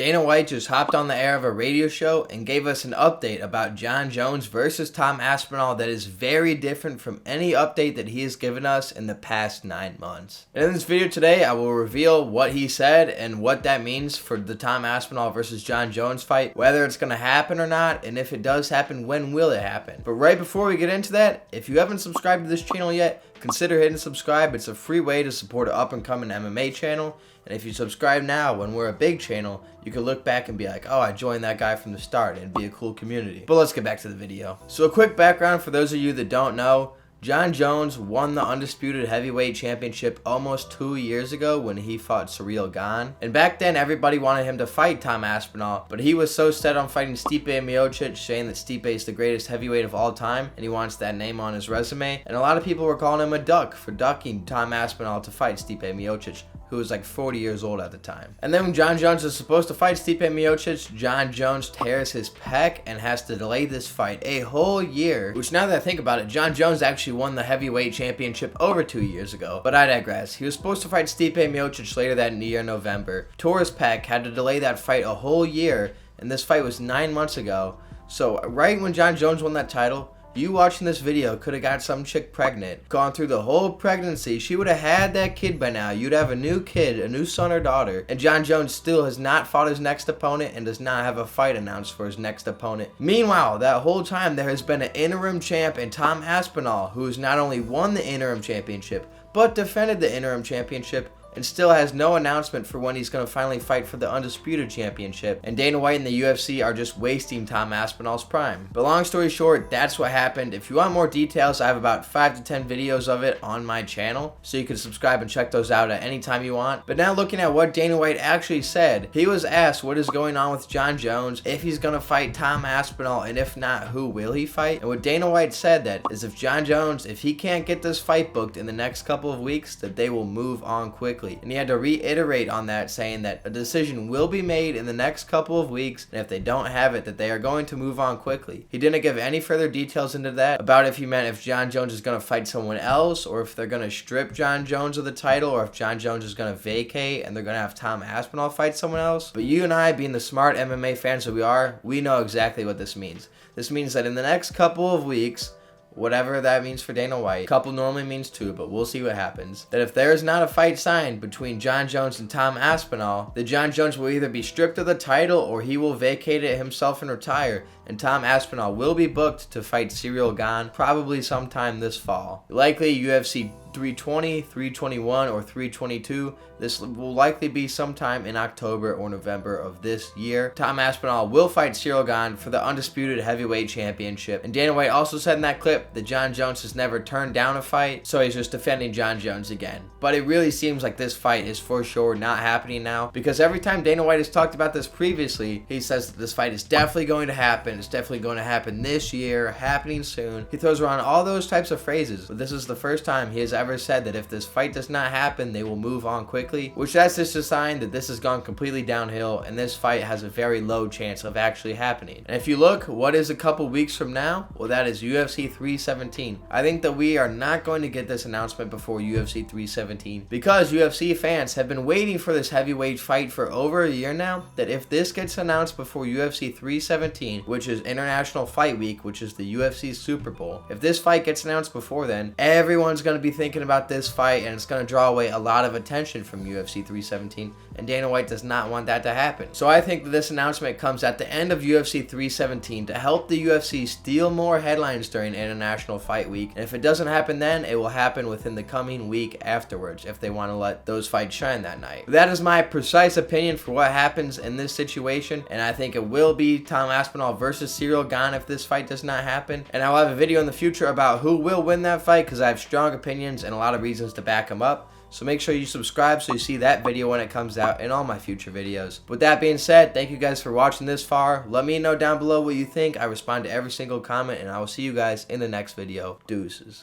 Dana White just hopped on the air of a radio show and gave us an update about Jon Jones versus Tom Aspinall that is very different from any update that he has given us in the past 9 months. And in this video today, I will reveal what he said and what that means for the Tom Aspinall versus Jon Jones fight, whether it's going to happen or not, and if it does happen, when will it happen. But right before we get into that, if you haven't subscribed to this channel yet, consider hitting subscribe. It's a free way to support an up-and-coming MMA channel. And if you subscribe now, when we're a big channel, you can look back and be like, oh, I joined that guy from the start, and it'd be a cool community. But let's get back to the video. So a quick background for those of you that don't know. Jon Jones won the Undisputed Heavyweight Championship almost 2 years ago when he fought Ciryl Gane. And back then, everybody wanted him to fight Tom Aspinall, but he was so set on fighting Stipe Miocic, saying that Stipe is the greatest heavyweight of all time, and he wants that name on his resume. And a lot of people were calling him a duck for ducking Tom Aspinall to fight Stipe Miocic, who was like 40 years old at the time. And then when Jon Jones is supposed to fight Stipe Miocic, Jon Jones tears his pec and has to delay this fight a whole year, which now that I think about it, Jon Jones actually won the heavyweight championship over 2 years ago. But I digress. He was supposed to fight Stipe Miocic later that year in November, tore his pec, had to delay that fight a whole year, and this fight was 9 months ago. So right when Jon Jones won that title, you watching this video could have got some chick pregnant, gone through the whole pregnancy. She would have had that kid by now. You'd have a new kid, a new son or daughter. And Jon Jones still has not fought his next opponent and does not have a fight announced for his next opponent. Meanwhile, that whole time there has been an interim champ in Tom Aspinall, who has not only won the interim championship, but defended the interim championship, and still has no announcement for when he's going to finally fight for the Undisputed Championship. And Dana White and the UFC are just wasting Tom Aspinall's prime. But long story short, that's what happened. If you want more details, I have about 5 to 10 videos of it on my channel, so you can subscribe and check those out at any time you want. But now looking at what Dana White actually said, he was asked what is going on with Jon Jones, if he's going to fight Tom Aspinall, and if not, who will he fight? And what Dana White said that is if Jon Jones, if he can't get this fight booked in the next couple of weeks, that they will move on quickly. And he had to reiterate on that, saying that a decision will be made in the next couple of weeks, and if they don't have it, that they are going to move on quickly. He didn't give any further details into that about if he meant if Jon Jones is going to fight someone else, or if they're going to strip Jon Jones of the title, or if Jon Jones is going to vacate and they're going to have Tom Aspinall fight someone else. But you and I, being the smart MMA fans that we are, we know exactly what this means. This means that in the next couple of weeks, whatever that means for Dana White, couple normally means 2, but we'll see what happens, that if there is not a fight signed between Jon Jones and Tom Aspinall, that Jon Jones will either be stripped of the title or he will vacate it himself and retire, and Tom Aspinall will be booked to fight Ciryl Gane probably sometime this fall. Likely UFC 320, 321, or 322. This will likely be sometime in October or November of this year. Tom Aspinall will fight Ciryl Gane for the Undisputed Heavyweight Championship. And Dana White also said in that clip that Jon Jones has never turned down a fight, so he's just defending Jon Jones again. But it really seems like this fight is for sure not happening now, because every time Dana White has talked about this previously, he says that this fight is definitely going to happen. It's definitely going to happen this year, happening soon. He throws around all those types of phrases, but this is the first time he has ever said that if this fight does not happen, they will move on quickly, which that's just a sign that this has gone completely downhill and this fight has a very low chance of actually happening. And if you look, what is a couple weeks from now? Well, that is UFC 317. I think that we are not going to get this announcement before UFC 317 because UFC fans have been waiting for this heavyweight fight for over a year now, that if this gets announced before UFC 317, which is International Fight Week, which is the UFC Super Bowl, if this fight gets announced before then, everyone's going to be thinking about this fight and it's going to draw away a lot of attention from UFC 317, and Dana White does not want that to happen. So I think that this announcement comes at the end of UFC 317 to help the UFC steal more headlines during International Fight Week, and if it doesn't happen then, it will happen within the coming week afterwards if they want to let those fights shine that night. That is my precise opinion for what happens in this situation, and I think it will be Tom Aspinall versus Ciryl Gane if this fight does not happen. And I'll have a video in the future about who will win that fight because I have strong opinions and a lot of reasons to back them up. So make sure you subscribe so you see that video when it comes out and all my future videos. With that being said, thank you guys for watching this far. Let me know down below what you think. I respond to every single comment, and I will see you guys in the next video. Deuces.